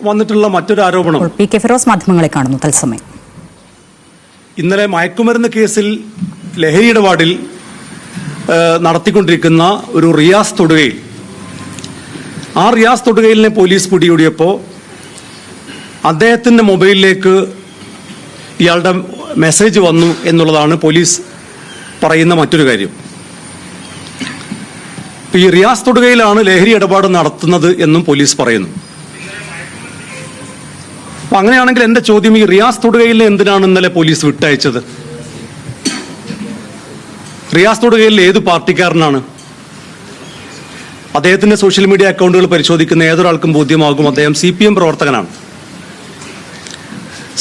വന്നിട്ടുള്ള മറ്റൊരു ആരോപണം, പി കെ ഫിറോസ് മാധ്യമങ്ങളെ കാണുന്നു തത്സമയം. ഇന്നലെ മയക്കുമരുന്ന് കേസിൽ ലഹരി ഇടപാടിൽ നടത്തിക്കൊണ്ടിരിക്കുന്ന ഒരു റിയാസ് തൊടുകയിൽ, ആ റിയാസ് തൊടുകയിലിനെ പോലീസ് പിടികൂടിയപ്പോൾ അദ്ദേഹത്തിൻ്റെ മൊബൈലിലേക്ക് ഇയാളുടെ മെസ്സേജ് വന്നു എന്നുള്ളതാണ് പോലീസ് പറയുന്ന മറ്റൊരു കാര്യം. ഈ റിയാസ് തൊടുകയിലാണ് ലഹരി ഇടപാട് നടത്തുന്നത് എന്നും പോലീസ് പറയുന്നു. അപ്പം അങ്ങനെയാണെങ്കിൽ എൻ്റെ ചോദ്യം, ഈ റിയാസ് തൊടുകയിലിനെ എന്തിനാണ് ഇന്നലെ പോലീസ് വിട്ടയച്ചത്? റിയാസ് തൊടുകയിൽ ഏത് പാർട്ടിക്കാരനാണ്? അദ്ദേഹത്തിന്റെ സോഷ്യൽ മീഡിയ അക്കൗണ്ടുകൾ പരിശോധിക്കുന്ന ഏതൊരാൾക്കും ബോധ്യമാകും അദ്ദേഹം CPM പ്രവർത്തകനാണ്.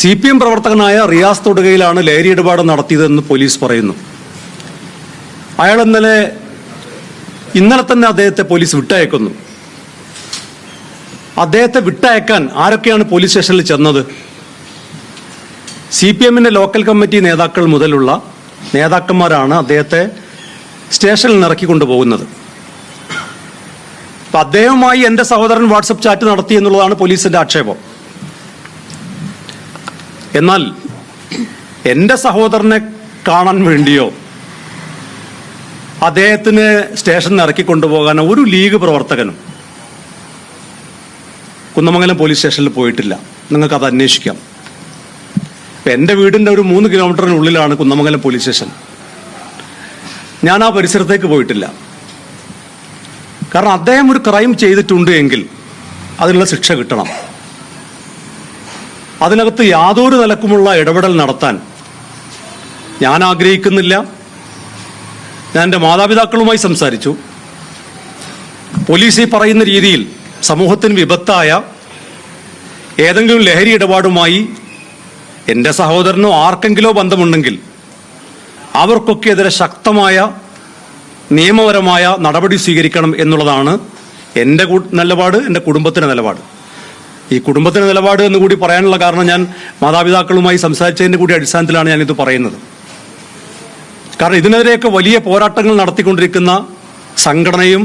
CPM പ്രവർത്തകനായ റിയാസ് തൊടുകയിലാണ് ലഹരി ഇടപാട് നടത്തിയതെന്ന് പോലീസ് പറയുന്നു. അയാൾ ഇന്നലെ തന്നെ അദ്ദേഹത്തെ പോലീസ് വിട്ടയക്കുന്നു. അദ്ദേഹത്തെ വിട്ടയക്കാൻ ആരൊക്കെയാണ് പോലീസ് സ്റ്റേഷനിൽ ചെന്നത്? CPMന്റെ ലോക്കൽ കമ്മിറ്റി നേതാക്കൾ മുതലുള്ള നേതാക്കന്മാരാണ് അദ്ദേഹത്തെ സ്റ്റേഷനിൽ ഇറക്കി കൊണ്ടുപോകുന്നത്. അപ്പം അദ്ദേഹവുമായി എൻ്റെ സഹോദരൻ വാട്സപ്പ് ചാറ്റ് നടത്തി എന്നുള്ളതാണ് പോലീസിന്റെ ആക്ഷേപം. എന്നാൽ എൻ്റെ സഹോദരനെ കാണാൻ വേണ്ടിയോ അദ്ദേഹത്തിന് സ്റ്റേഷനിൽ ഇറക്കി കൊണ്ടുപോകാനോ ഒരു ലീഗ് പ്രവർത്തകനും കുന്നമംഗലം പോലീസ് സ്റ്റേഷനിൽ പോയിട്ടില്ല. നിങ്ങൾക്കത് അന്വേഷിക്കാം. എൻ്റെ വീടിൻ്റെ ഒരു 3 കിലോമീറ്ററിനുള്ളിലാണ് കുന്നമംഗലം പോലീസ് സ്റ്റേഷൻ. ഞാൻ ആ പരിസരത്തേക്ക് പോയിട്ടില്ല. കാരണം അദ്ദേഹം ഒരു ക്രൈം ചെയ്തിട്ടുണ്ട് എങ്കിൽ അതിനുള്ള ശിക്ഷ കിട്ടണം. അതിനകത്ത് യാതൊരു നിലക്കുമുള്ള ഇടപെടൽ നടത്താൻ ഞാൻ ആഗ്രഹിക്കുന്നില്ല. ഞാൻ എൻ്റെ മാതാപിതാക്കളുമായി സംസാരിച്ചു. പോലീസ് ഈ പറയുന്ന രീതിയിൽ സമൂഹത്തിന് വിപത്തായ ഏതെങ്കിലും ലഹരി ഇടപാടുമായി എൻ്റെ സഹോദരനോ ആർക്കെങ്കിലോ ബന്ധമുണ്ടെങ്കിൽ അവർക്കൊക്കെ എതിരെ ശക്തമായ നിയമപരമായ നടപടി സ്വീകരിക്കണം എന്നുള്ളതാണ് എൻ്റെ നിലപാട്, എൻ്റെ കുടുംബത്തിൻ്റെ നിലപാട്. ഈ കുടുംബത്തിൻ്റെ നിലപാട് എന്ന് കൂടി പറയാനുള്ള കാരണം, ഞാൻ മാതാപിതാക്കളുമായി സംസാരിച്ചതിൻ്റെ കൂടി അടിസ്ഥാനത്തിലാണ് ഞാനിത് പറയുന്നത്. കാരണം ഇതിനെതിരെയൊക്കെ വലിയ പോരാട്ടങ്ങൾ നടത്തിക്കൊണ്ടിരിക്കുന്ന സംഘടനയും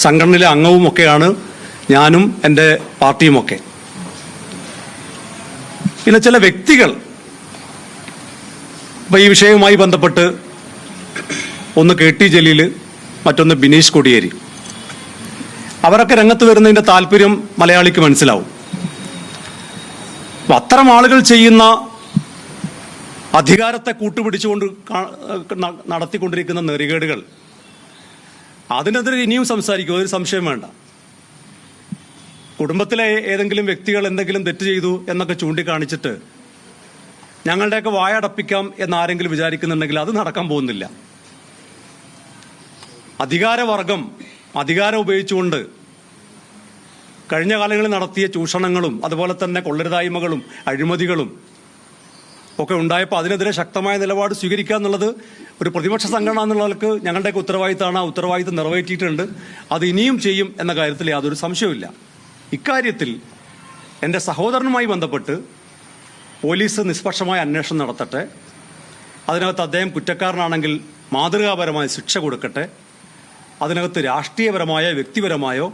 സംഘടനയിലെ അംഗവും ഒക്കെയാണ് ഞാനും എൻ്റെ പാർട്ടിയുമൊക്കെ. പിന്നെ ചില വ്യക്തികൾ ഇപ്പം ഈ വിഷയവുമായി ബന്ധപ്പെട്ട്, ഒന്ന് KT ജലീൽ, മറ്റൊന്ന് ബിനീഷ് കൊടിയേരി, അവരൊക്കെ രംഗത്ത് വരുന്നതിൻ്റെ താല്പര്യം മലയാളിക്ക് മനസ്സിലാവും. അപ്പം അത്തരം ആളുകൾ ചെയ്യുന്ന അധികാരത്തെ കൂട്ടുപിടിച്ചുകൊണ്ട് നടത്തിക്കൊണ്ടിരിക്കുന്ന നെറികേടുകൾ, അതിനെതിരെ ഇനിയും സംസാരിക്കും, ഒരു സംശയം വേണ്ട. കുടുംബത്തിലെ ഏതെങ്കിലും വ്യക്തികൾ എന്തെങ്കിലും തെറ്റ് ചെയ്തു എന്നൊക്കെ ചൂണ്ടിക്കാണിച്ചിട്ട് ഞങ്ങളുടെയൊക്കെ വായടപ്പിക്കാം എന്നാരെങ്കിലും വിചാരിക്കുന്നുണ്ടെങ്കിൽ അത് നടക്കാൻ പോകുന്നില്ല. അധികാരവർഗം അധികാരം ഉപയോഗിച്ചുകൊണ്ട് കഴിഞ്ഞ കാലങ്ങളിൽ നടത്തിയ ചൂഷണങ്ങളും അതുപോലെ തന്നെ കൊള്ളരുതായ്മകളും അഴിമതികളും ഒക്കെ ഉണ്ടായപ്പോൾ അതിനെതിരെ ശക്തമായ നിലപാട് സ്വീകരിക്കുക എന്നുള്ളത് ഒരു പ്രതിപക്ഷ സംഘടന എന്നുള്ളവർക്ക് ഞങ്ങളുടെയൊക്കെ ഉത്തരവാദിത്തമാണ്. ആ ഉത്തരവാദിത്തം നിറവേറ്റിയിട്ടുണ്ട്. അത് ഇനിയും ചെയ്യും എന്ന കാര്യത്തിൽ യാതൊരു സംശയവുമില്ല. ഇക്കാര്യത്തിൽ എൻ്റെ സഹോദരനുമായി ബന്ധപ്പെട്ട് പോലീസ് നിഷ്പക്ഷമായ അന്വേഷണം നടത്തട്ടെ. അതിനകത്ത് അദ്ദേഹം കുറ്റക്കാരനാണെങ്കിൽ മാതൃകാപരമായ ശിക്ഷ കൊടുക്കട്ടെ. അതിനകത്ത് രാഷ്ട്രീയപരമായ വ്യക്തിപരമായോ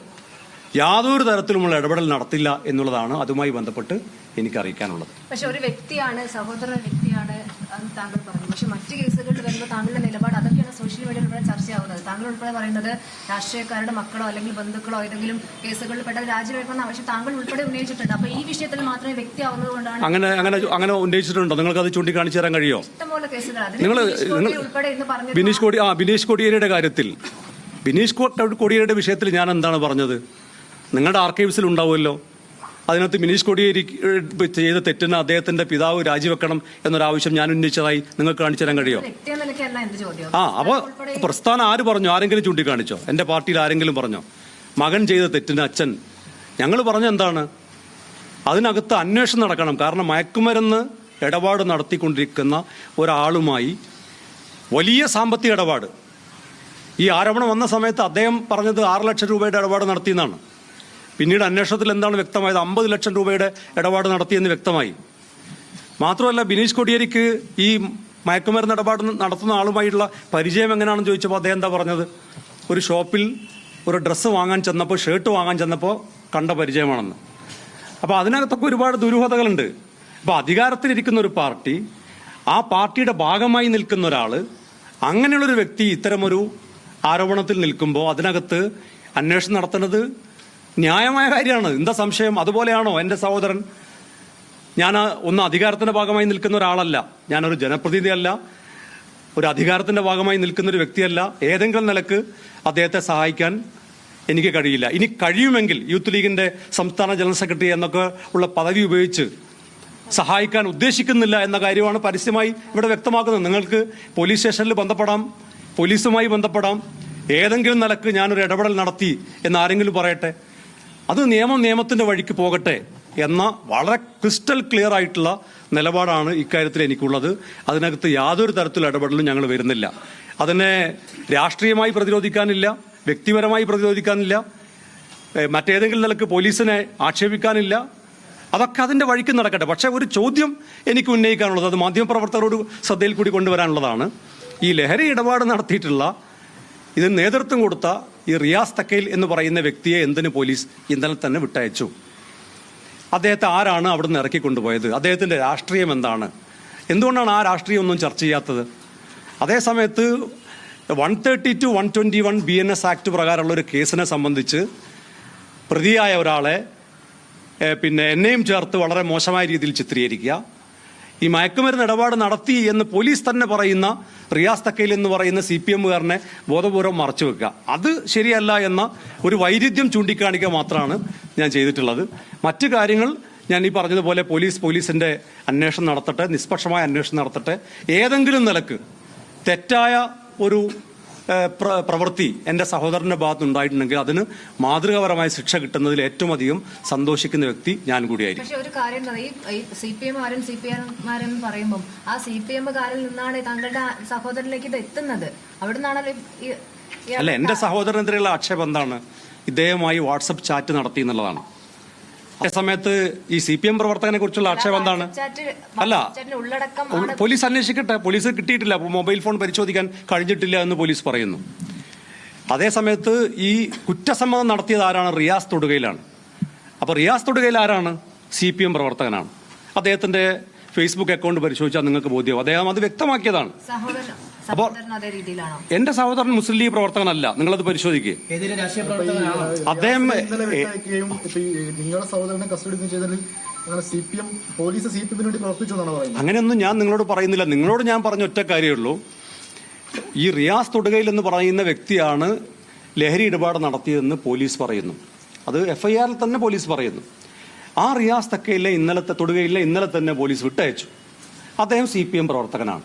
യാതൊരു തരത്തിലുമുള്ള ഇടപെടൽ നടത്തില്ല എന്നുള്ളതാണ് അതുമായി ബന്ധപ്പെട്ട് എനിക്ക് അറിയിക്കാനുള്ളത്. പക്ഷെ ഒരു വ്യക്തിയാണ്, സഹോദര വ്യക്തിയാണ് എന്ന് താങ്കൾ പറഞ്ഞു. പക്ഷെ മറ്റു കേസുകളിൽ വരുമ്പോൾ താങ്കളുടെ നിലപാട് അതൊക്കെയാണ് സോഷ്യൽ മീഡിയയിൽ ഉൾപ്പെടെ ചർച്ചയാവുന്നത്. താങ്കൾ ഉൾപ്പെടെ പറയുന്നത് രാഷ്ട്രീയക്കാരുടെ മക്കളോ അല്ലെങ്കിൽ ബന്ധുക്കളോ ഏതെങ്കിലും കേസുകളിൽ പെട്ടത് രാജിവെക്കുന്ന ആവശ്യം താങ്കൾ ഉൾപ്പെടെ ഉന്നയിച്ചിട്ടുണ്ട്. അപ്പൊ ഈ വിഷയത്തിൽ മാത്രമേ വ്യക്തിയാവുന്നത് കൊണ്ടാണ് അങ്ങനെ ഉന്നയിച്ചിട്ടുണ്ടോ? നിങ്ങൾക്ക് അത് ചൂണ്ടിക്കാണിച്ചു തരാൻ കഴിയോ? ഇഷ്ടംപോലെ കേസുകൾ ബിനീഷ് കൊടിയേരിയുടെ കാര്യത്തിൽ, ബിനീഷ് കൊടിയേരിയുടെ വിഷയത്തിൽ ഞാൻ എന്താണ് പറഞ്ഞത്? നിങ്ങളുടെ ആർക്കൈവ്സിൽ ഉണ്ടാവുമല്ലോ. അതിനകത്ത് ബിനീഷ് കൊടിയേരി ചെയ്ത തെറ്റിന് അദ്ദേഹത്തിന്റെ പിതാവ് രാജിവെക്കണം എന്നൊരാവശ്യം ഞാൻ ഉന്നയിച്ചതായി നിങ്ങൾക്ക് കാണിച്ചു തരാൻ കഴിയോ? അപ്പോൾ പ്രസ്ഥാനം ആര് പറഞ്ഞു? ആരെങ്കിലും ചൂണ്ടിക്കാണിച്ചോ? എൻ്റെ പാർട്ടിയിൽ ആരെങ്കിലും പറഞ്ഞോ മകൻ ചെയ്ത തെറ്റിന് അച്ഛൻ? ഞങ്ങൾ പറഞ്ഞ എന്താണ്? അതിനകത്ത് അന്വേഷണം നടക്കണം. കാരണം മയക്കുമരുന്ന് ഇടപാട് നടത്തിക്കൊണ്ടിരിക്കുന്ന ഒരാളുമായി വലിയ സാമ്പത്തിക ഇടപാട്, ഈ ആരോപണം വന്ന സമയത്ത് അദ്ദേഹം പറഞ്ഞത് 6 ലക്ഷം രൂപയുടെ ഇടപാട് നടത്തിയെന്നാണ്. പിന്നീട് അന്വേഷണത്തിൽ എന്താണ് വ്യക്തമായത്? 50 ലക്ഷം രൂപയുടെ ഇടപാട് നടത്തിയെന്ന് വ്യക്തമായി. മാത്രമല്ല, ബിനീഷ് കൊടിയേരിക്ക് ഈ മയക്കുമരുന്ന് ഇടപാട് നടത്തുന്ന ആളുമായിട്ടുള്ള പരിചയം എങ്ങനെയാണെന്ന് ചോദിച്ചപ്പോൾ അദ്ദേഹം എന്താ പറഞ്ഞത്? ഒരു ഷോപ്പിൽ ഒരു ഡ്രസ്സ് വാങ്ങാൻ ചെന്നപ്പോൾ, ഷർട്ട് വാങ്ങാൻ ചെന്നപ്പോൾ കണ്ട പരിചയമാണെന്ന്. അപ്പോൾ അതിനകത്തൊക്കെ ഒരുപാട് ദുരൂഹതകളുണ്ട്. അപ്പോൾ അധികാരത്തിലിരിക്കുന്ന ഒരു പാർട്ടി, ആ പാർട്ടിയുടെ ഭാഗമായി നിൽക്കുന്ന ഒരാൾ, അങ്ങനെയുള്ളൊരു വ്യക്തി ഇത്തരമൊരു ആരോപണത്തിൽ നിൽക്കുമ്പോൾ അതിനകത്ത് അന്വേഷണം നടത്തുന്നത് ന്യായമായ കാര്യമാണ്. എന്താ സംശയം? അതുപോലെയാണോ എൻ്റെ സഹോദരൻ? ഞാൻ ഒന്ന് അധികാരത്തിന്റെ ഭാഗമായി നിൽക്കുന്ന ഒരാളല്ല, ഞാനൊരു ജനപ്രതിനിധിയല്ല, ഒരു അധികാരത്തിന്റെ ഭാഗമായി നിൽക്കുന്ന ഒരു വ്യക്തിയല്ല. ഏതെങ്കിലും നിലക്ക് അദ്ദേഹത്തെ സഹായിക്കാൻ എനിക്ക് കഴിയില്ല. ഇനി കഴിയുമെങ്കിൽ യൂത്ത് ലീഗിന്റെ സംസ്ഥാന ജനറൽ സെക്രട്ടറി എന്നൊക്കെ ഉള്ള പദവി ഉപയോഗിച്ച് സഹായിക്കാൻ ഉദ്ദേശിക്കുന്നില്ല എന്ന കാര്യമാണ് പരസ്യമായി ഇവിടെ വ്യക്തമാക്കുന്നത്. നിങ്ങൾക്ക് പോലീസ് സ്റ്റേഷനിൽ ബന്ധപ്പെടാം, പോലീസുമായി ബന്ധപ്പെടാം, ഏതെങ്കിലും നിലക്ക് ഞാനൊരു ഇടപെടൽ നടത്തി എന്ന് ആരെങ്കിലും പറയട്ടെ. അത് നിയമത്തിന്റെ വഴിക്ക് പോകട്ടെ എന്ന വളരെ ക്രിസ്റ്റൽ ക്ലിയർ ആയിട്ടുള്ള നിലപാടാണ് ഇക്കാര്യത്തിൽ എനിക്കുള്ളത്. അതിനകത്ത് യാതൊരു തരത്തിലുള്ള ഇടപെടലും ഞങ്ങൾ വരുന്നില്ല. അതിനെ രാഷ്ട്രീയമായി പ്രതിരോധിക്കാനില്ല, വ്യക്തിപരമായി പ്രതിരോധിക്കാനില്ല, മറ്റേതെങ്കിലും നിലക്ക് പോലീസിനെ ആക്ഷേപിക്കാനില്ല. അതൊക്കെ അതിന്റെ വഴിക്ക് നടക്കട്ടെ. പക്ഷെ ഒരു ചോദ്യം എനിക്ക് ഉന്നയിക്കാനുള്ളത്, അത് മാധ്യമപ്രവർത്തകരോട് ശ്രദ്ധയിൽ കൂടി കൊണ്ടുവരാനുള്ളതാണ്. ഈ ലഹരി ഇടപാട് നടത്തിയിട്ടുള്ള, ഇതിന് നേതൃത്വം കൊടുത്ത ഈ റിയാസ് തക്കയിൽ എന്ന് പറയുന്ന വ്യക്തിയെ എന്തിന് പോലീസ് ഇന്നലെ തന്നെ വിട്ടയച്ചു? അദ്ദേഹത്തെ ആരാണ് അവിടുന്ന് ഇറക്കിക്കൊണ്ടുപോയത്? അദ്ദേഹത്തിന്റെ രാഷ്ട്രീയം എന്താണ്? എന്തുകൊണ്ടാണ് ആ രാഷ്ട്രീയം ഒന്നും ചർച്ച ചെയ്യാത്തത്? അതേസമയത്ത് 130 to 121 BNS ആക്ട് പ്രകാരമുള്ള ഒരു കേസിനെ സംബന്ധിച്ച് പ്രതിയായ ഒരാളെ പിന്നെ എന്നെയും ചേർത്ത് വളരെ മോശമായ രീതിയിൽ ചിത്രീകരിക്കുക, ഈ മയക്കുമരുന്ന് ഇടപാട് നടത്തി എന്ന് പോലീസ് തന്നെ പറയുന്ന റിയാസ് തക്കയിൽ എന്ന് പറയുന്ന CPM-കാരനെ ബോധപൂർവ്വം മറച്ചു വെക്കുക, അത് ശരിയല്ല എന്ന ഒരു വൈരുദ്ധ്യം ചൂണ്ടിക്കാണിക്കുക മാത്രമാണ് ഞാൻ ചെയ്തിട്ടുള്ളത്. മറ്റു കാര്യങ്ങൾ ഞാൻ ഈ പറഞ്ഞതുപോലെ പോലീസിന്റെ അന്വേഷണം നടത്തട്ടെ, നിഷ്പക്ഷമായ അന്വേഷണം നടത്തട്ടെ. ഏതെങ്കിലും നിലക്ക് തെറ്റായ ഒരു പ്രവൃത്തി എൻ്റെ സഹോദരന്റെ ഭാഗത്ത് ഉണ്ടായിട്ടുണ്ടെങ്കിൽ അതിന് മാതൃകാപരമായ ശിക്ഷ കിട്ടുന്നതിൽ ഏറ്റവും അധികം സന്തോഷിക്കുന്ന വ്യക്തി ഞാൻ കൂടിയായിരിക്കും. പക്ഷെ ഒരു കാര്യം, ഈ CPM-മാരും CPM-മാരും പറയുമ്പോൾ ആ CPM-കാരിൽ നിന്നാണ് താങ്കളുടെ സഹോദരനിലേക്ക് ഇത് എത്തുന്നത്. അവിടെ നിന്നാണല്ലോ അല്ല, എൻ്റെ സഹോദരനെതിരെയുള്ള ആക്ഷേപം എന്താണ്? ഇദ്ദേഹമായി വാട്സപ്പ് ചാറ്റ് നടത്തി എന്നുള്ളതാണ്. അതേസമയത്ത് ഈ CPM പ്രവർത്തകനെ കുറിച്ചുള്ള ആക്ഷേപം എന്താണ്? അല്ല, പോലീസ് അന്വേഷിക്കട്ടെ. പോലീസ് കിട്ടിയിട്ടില്ല, മൊബൈൽ ഫോൺ പരിശോധിക്കാൻ കഴിഞ്ഞിട്ടില്ല എന്ന് പോലീസ് പറയുന്നു. അതേസമയത്ത് ഈ കുറ്റസമ്മതം നടത്തിയത് ആരാണ്? റിയാസ് തൊടുകയിലാണ്. അപ്പൊ റിയാസ് തൊടുകയിൽ ആരാണ്? CPM പ്രവർത്തകനാണ്. അദ്ദേഹത്തിന്റെ ഫേസ്ബുക്ക് അക്കൗണ്ട് പരിശോധിച്ചാൽ നിങ്ങൾക്ക് ബോധ്യമാവും. അദ്ദേഹം അത് വ്യക്തമാക്കിയതാണ്. അപ്പോൾ എന്റെ സഹോദരൻ മുസ്ലിം ലീഗ് പ്രവർത്തകനല്ല, നിങ്ങളത് പരിശോധിക്കുക. അദ്ദേഹം അങ്ങനെയൊന്നും ഞാൻ നിങ്ങളോട് പറയുന്നില്ല. നിങ്ങളോട് ഞാൻ പറഞ്ഞ ഒറ്റ കാര്യമേ ഉള്ളൂ, ഈ റിയാസ് തൊടുകയിൽ എന്ന് പറയുന്ന വ്യക്തിയാണ് ലഹരി ഇടപാട് നടത്തിയതെന്ന് പോലീസ് പറയുന്നു. അത് FIR-ൽ തന്നെ പോലീസ് പറയുന്നു. ആ റിയാസ് തക്കയിലെ ഇന്നലെ തന്നെ പോലീസ് വിട്ടയച്ചു. അദ്ദേഹം CPM പ്രവർത്തകനാണ്.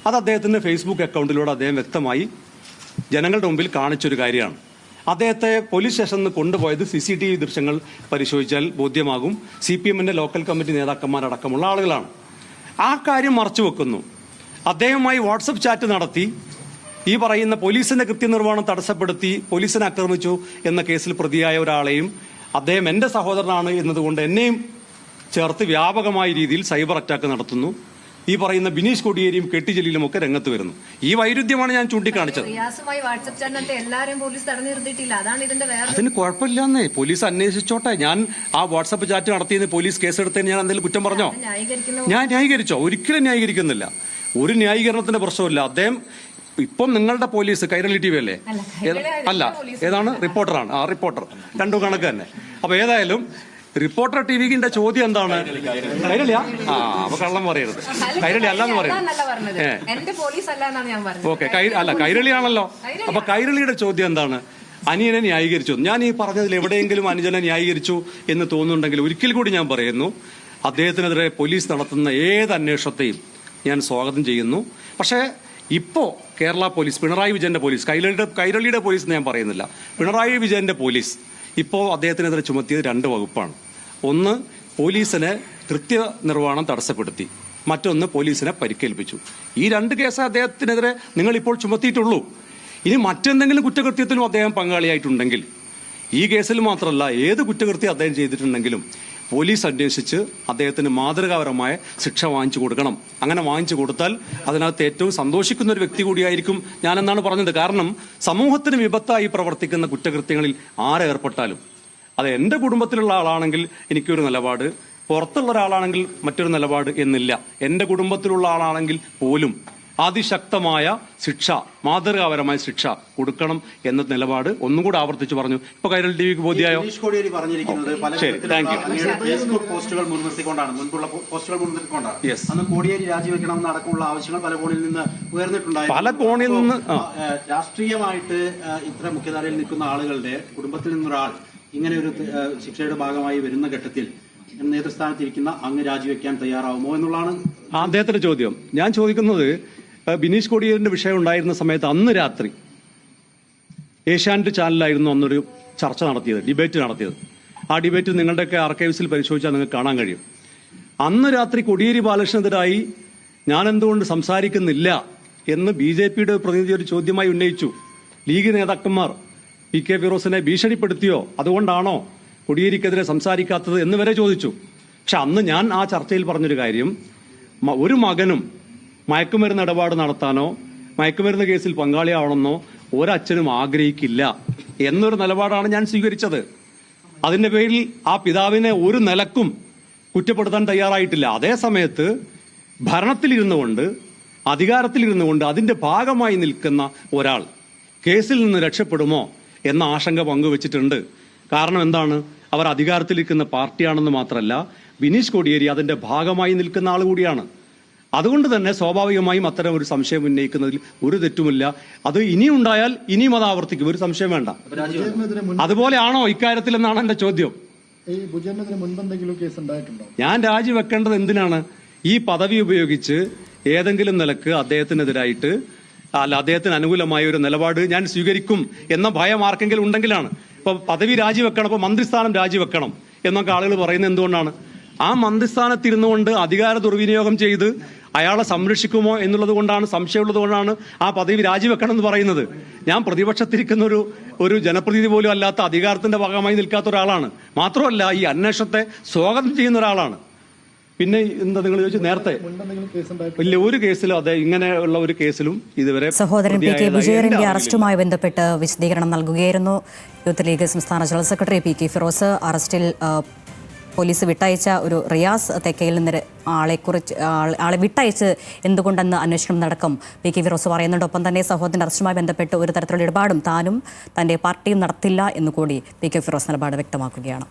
അത് അദ്ദേഹത്തിന്റെ ഫേസ്ബുക്ക് അക്കൗണ്ടിലൂടെ അദ്ദേഹം വ്യക്തമായി ജനങ്ങളുടെ മുമ്പിൽ കാണിച്ചൊരു കാര്യമാണ്. അദ്ദേഹത്തെ പോലീസ് സ്റ്റേഷനിൽ നിന്ന് കൊണ്ടുപോയത് CCTV ദൃശ്യങ്ങൾ പരിശോധിച്ചാൽ ബോധ്യമാകും. CPM-ന്റെ ലോക്കൽ കമ്മിറ്റി നേതാക്കന്മാരടക്കമുള്ള ആളുകളാണ്. ആ കാര്യം മറച്ചു വെക്കുന്നു. അദ്ദേഹവുമായി വാട്സപ്പ് ചാറ്റ് നടത്തി ഈ പറയുന്ന പോലീസിന്റെ കൃത്യനിർവഹണം തടസ്സപ്പെടുത്തി പോലീസിനെ ആക്രമിച്ചു എന്ന കേസിൽ പ്രതിയായ ഒരാളെയും അദ്ദേഹം എൻ്റെ സഹോദരനാണ് എന്നതുകൊണ്ട് എന്നെയും ചേർത്ത് വ്യാപകമായ രീതിയിൽ സൈബർ അറ്റാക്ക് നടത്തുന്നു. ഈ പറയുന്ന ബിനീഷ് കൊടിയേരിയും KT ജലീലും ഒക്കെ രംഗത്ത് വരുന്നു. ഈ വൈരുദ്ധ്യമാണ് ഞാൻ ചൂണ്ടിക്കാണിച്ചത്. അതിന് കുഴപ്പമില്ലെന്നേ, പോലീസ് അന്വേഷിച്ചോട്ടെ. ഞാൻ ആ വാട്സപ്പ് ചാറ്റ് നടത്തിയെന്ന് പോലീസ് കേസെടുത്തതിന് ഞാൻ എന്തെങ്കിലും കുറ്റം പറഞ്ഞോ? ഞാൻ ന്യായീകരിച്ചോ? ഒരിക്കലും ന്യായീകരിക്കുന്നില്ല. ഒരു ന്യായീകരണത്തിന്റെ പ്രശ്നമില്ല. അദ്ദേഹം ഇപ്പം നിങ്ങളുടെ പോലീസ് കൈരളി TV അല്ലേ? അല്ല, ഏതാണ്? റിപ്പോർട്ടറാണ്. ആ റിപ്പോർട്ടർ രണ്ടു കണക്ക് തന്നെ. അപ്പൊ ഏതായാലും റിപ്പോർട്ടർ TVന്റെ ചോദ്യം എന്താണ്? കൈരളിയാ? അപ്പൊ കള്ളം പറയരുത്. കൈരളി അല്ലാന്ന് പറയുന്നത്. ഓക്കെ, അല്ല കൈരളിയാണല്ലോ. അപ്പൊ കൈരളിയുടെ ചോദ്യം എന്താണ്? അനിയനെ ന്യായീകരിച്ചു. ഞാൻ ഈ പറഞ്ഞതിൽ എവിടെയെങ്കിലും അനുജനെ ന്യായീകരിച്ചു എന്ന് തോന്നുന്നുണ്ടെങ്കിൽ ഒരിക്കൽ കൂടി ഞാൻ പറയുന്നു, അദ്ദേഹത്തിനെതിരെ പോലീസ് നടത്തുന്ന ഏത് അന്വേഷണത്തെയും ഞാൻ സ്വാഗതം ചെയ്യുന്നു. പക്ഷേ ഇപ്പോ കേരള പോലീസ്, പിണറായി വിജയന്റെ പോലീസ്, കൈരളിയുടെ പോലീസ് എന്ന് ഞാൻ പറയുന്നില്ല, പിണറായി വിജയന്റെ പോലീസ് ഇപ്പോൾ അദ്ദേഹത്തിനെതിരെ ചുമത്തിയത് 2 വകുപ്പാണ്. ഒന്ന്, പോലീസിനെ കൃത്യനിർവഹണം തടസ്സപ്പെടുത്തി. മറ്റൊന്ന്, പോലീസിനെ പരിക്കേൽപ്പിച്ചു. ഈ 2 കേസ് അദ്ദേഹത്തിനെതിരെ നിങ്ങൾ ഇപ്പോൾ ചുമത്തിയിട്ടുള്ളൂ. ഇനി മറ്റെന്തെങ്കിലും കുറ്റകൃത്യത്തിലും അദ്ദേഹം പങ്കാളിയായിട്ടുണ്ടെങ്കിൽ, ഈ കേസിൽ മാത്രമല്ല ഏത് കുറ്റകൃത്യം അദ്ദേഹം ചെയ്തിട്ടുണ്ടെങ്കിലും പോലീസ് അന്വേഷിച്ച് അദ്ദേഹത്തിന് മാതൃകാപരമായ ശിക്ഷ വാങ്ങിച്ചു കൊടുക്കണം. അങ്ങനെ വാങ്ങിച്ചു കൊടുത്താൽ അതിനകത്ത് ഏറ്റവും സന്തോഷിക്കുന്ന ഒരു വ്യക്തി കൂടിയായിരിക്കും ഞാനെന്നാണ് പറഞ്ഞത്. കാരണം സമൂഹത്തിന് വിപത്തായി പ്രവർത്തിക്കുന്ന കുറ്റകൃത്യങ്ങളിൽ ആരേർപ്പെട്ടാലും അത് എൻ്റെ കുടുംബത്തിലുള്ള ആളാണെങ്കിൽ എനിക്കൊരു നിലപാട്, പുറത്തുള്ള ഒരാളാണെങ്കിൽ മറ്റൊരു നിലപാട് എന്നില്ല. എൻ്റെ കുടുംബത്തിലുള്ള ആളാണെങ്കിൽ പോലും അതിശക്തമായ ശിക്ഷ, മാതൃകാപരമായ ശിക്ഷ കൊടുക്കണം എന്ന നിലപാട് ഒന്നും കൂടെ ആവർത്തിച്ചു പറഞ്ഞു. ഇപ്പൊ കൈരളി ടിവിക്ക് ബോധ്യായോ? മനീഷ് കോടിയേരി പറഞ്ഞിരിക്കുന്നത് പല ശരി, താങ്ക് യു. അങ്ങയുടെ ഫേസ്ബുക്ക് പോസ്റ്റുകൾ മുൻനിർത്തിക്കൊണ്ടാണ്, മുൻപുള്ള പോസ്റ്റുകൾ മുൻനിർത്തിക്കൊണ്ടാണ്. അന്ന് കോടിയേരി രാജിവെക്കണമെന്ന് അടക്കമുള്ള ആവശ്യങ്ങൾ പല കോണിൽ നിന്ന് ഉയർന്നിട്ടുണ്ടായിരുന്നു. പല കോണിൽ നിന്ന് രാഷ്ട്രീയമായിട്ട് ഇത്ര മുഖ്യധാരയിൽ നിൽക്കുന്ന ആളുകളുടെ കുടുംബത്തിൽ നിന്നൊരാൾ ഇങ്ങനെ ഒരു ശിക്ഷയുടെ ഭാഗമായി വരുന്ന ഘട്ടത്തിൽ നേതൃസ്ഥാനത്തിരിക്കുന്ന അങ്ങ് രാജിവെക്കാൻ തയ്യാറാവുമോ എന്നുള്ളതാണ് അദ്ദേഹത്തിന്റെ ചോദ്യം. ഞാൻ ചോദിക്കുന്നത്, ബിനീഷ് കോടിയേരിന്റെ വിഷയം ഉണ്ടായിരുന്ന സമയത്ത് അന്ന് രാത്രി ഏഷ്യാനെറ്റ് ചാനലിലായിരുന്നു അന്നൊരു ചർച്ച നടത്തിയത്, ഡിബേറ്റ് നടത്തിയത്. ആ ഡിബേറ്റ് നിങ്ങളുടെയൊക്കെ ആർക്കൈവ്സിൽ പരിശോധിച്ചാൽ നിങ്ങൾക്ക് കാണാൻ കഴിയും. അന്ന് രാത്രി കോടിയേരി ബാലകൃഷ്ണനെതിരായി ഞാൻ എന്തുകൊണ്ട് സംസാരിക്കുന്നില്ല എന്ന് BJPയുടെ പ്രതിനിധി ഒരു ചോദ്യമായി ഉന്നയിച്ചു. ലീഗ് നേതാക്കന്മാർ PK ഫിറോസിനെ ഭീഷണിപ്പെടുത്തിയോ, അതുകൊണ്ടാണോ കോടിയേരിക്കെതിരെ സംസാരിക്കാത്തത് എന്ന് വരെ ചോദിച്ചു. പക്ഷെ അന്ന് ഞാൻ ആ ചർച്ചയിൽ പറഞ്ഞൊരു കാര്യം, ഒരു മകനും മയക്കുമരുന്ന് ഇടപാട് നടത്താനോ മയക്കുമരുന്ന് കേസിൽ പങ്കാളിയാവണമെന്നോ ഒരച്ഛനും ആഗ്രഹിക്കില്ല എന്നൊരു നിലപാടാണ് ഞാൻ സ്വീകരിച്ചത്. അതിന്റെ പേരിൽ ആ പിതാവിനെ ഒരു നിലക്കും കുറ്റപ്പെടുത്താൻ തയ്യാറായിട്ടില്ല. അതേ സമയത്ത് ഭരണത്തിലിരുന്നുകൊണ്ട്, അധികാരത്തിലിരുന്നുകൊണ്ട് അതിന്റെ ഭാഗമായി നിൽക്കുന്ന ഒരാൾ കേസിൽ നിന്ന് രക്ഷപ്പെടുമോ എന്ന ആശങ്ക പങ്കുവച്ചിട്ടുണ്ട്. കാരണം എന്താണ്? അവർ അധികാരത്തിലിരിക്കുന്ന പാർട്ടിയാണെന്ന് മാത്രമല്ല, ബിനീഷ് കോടിയേരി അതിന്റെ ഭാഗമായി നിൽക്കുന്ന ആൾ കൂടിയാണ്. അതുകൊണ്ട് തന്നെ സ്വാഭാവികമായും അത്തരം ഒരു സംശയം ഉന്നയിക്കുന്നതിൽ ഒരു തെറ്റുമില്ല. അത് ഇനിയുണ്ടായാൽ ഇനിയും അത് ആവർത്തിക്കും, ഒരു സംശയം വേണ്ട. അതുപോലെയാണോ ഇക്കാര്യത്തിൽ എന്നാണ് എന്റെ ചോദ്യം. ഞാൻ രാജിവെക്കേണ്ടത് എന്തിനാണ്? ഈ പദവി ഉപയോഗിച്ച് ഏതെങ്കിലും നിലക്ക് അദ്ദേഹത്തിനെതിരായിട്ട് അല്ല അദ്ദേഹത്തിന് അനുകൂലമായ ഒരു നിലപാട് ഞാൻ സ്വീകരിക്കും എന്ന ഭയം ആർക്കെങ്കിലും ഉണ്ടെങ്കിലാണ്. ഇപ്പൊ പദവി രാജിവെക്കണം, ഇപ്പൊ മന്ത്രിസ്ഥാനം രാജിവെക്കണം എന്നൊക്കെ ആളുകൾ പറയുന്നത് എന്തുകൊണ്ടാണ്? ആ മന്ത്രിസ്ഥാനത്തിരുന്നുകൊണ്ട് അധികാര ദുർവിനിയോഗം ചെയ്ത് അയാളെ സംരക്ഷിക്കുമോ എന്നുള്ളത് കൊണ്ടാണ്, സംശയമുള്ളത് കൊണ്ടാണ് ആ പദവി രാജിവെക്കണം എന്ന് പറയുന്നത്. ഞാൻ പ്രതിപക്ഷത്തിരിക്കുന്ന ഒരു ജനപ്രതിനിധി പോലും അല്ലാത്ത, അധികാരത്തിന്റെ ഭാഗമായി നിൽക്കാത്ത ഒരാളാണ്. മാത്രമല്ല ഈ അന്വേഷണത്തെ സ്വാഗതം ചെയ്യുന്ന ഒരാളാണ്. പിന്നെ എന്താ നിങ്ങൾ ചോദിച്ചു നേരത്തെ? ഇല്ല, ഒരു കേസിലും അതെ, ഇങ്ങനെയുള്ള ഒരു കേസിലും ഇതുവരെ. സഹോദരൻ PK വിജയറിന്റെ അറസ്റ്റുമായി ബന്ധപ്പെട്ട് വിശദീകരണം നൽകുകയായിരുന്നു യൂത്ത് ലീഗ് സംസ്ഥാന ജനറൽ സെക്രട്ടറി PK ഫിറോസ്. അറസ്റ്റിൽ പോലീസ് വിട്ടയച്ച ഒരു റിയാസ് തെക്കയിൽ നിന്ന് ആളെ വിട്ടയച്ച് എന്തുകൊണ്ടെന്ന് അന്വേഷണം നടക്കും PK ഫിറോസ് പറയുന്നുണ്ട്. ഒപ്പം തന്നെ സഹോദരന്റെ അറസ്റ്റുമായി ബന്ധപ്പെട്ട് ഒരു തരത്തിലുള്ള ഇടപാടും താനും തന്റെ പാർട്ടിയും നടത്തില്ല എന്നുകൂടി PK ഫിറോസ് നിലപാട് വ്യക്തമാക്കുകയാണ്.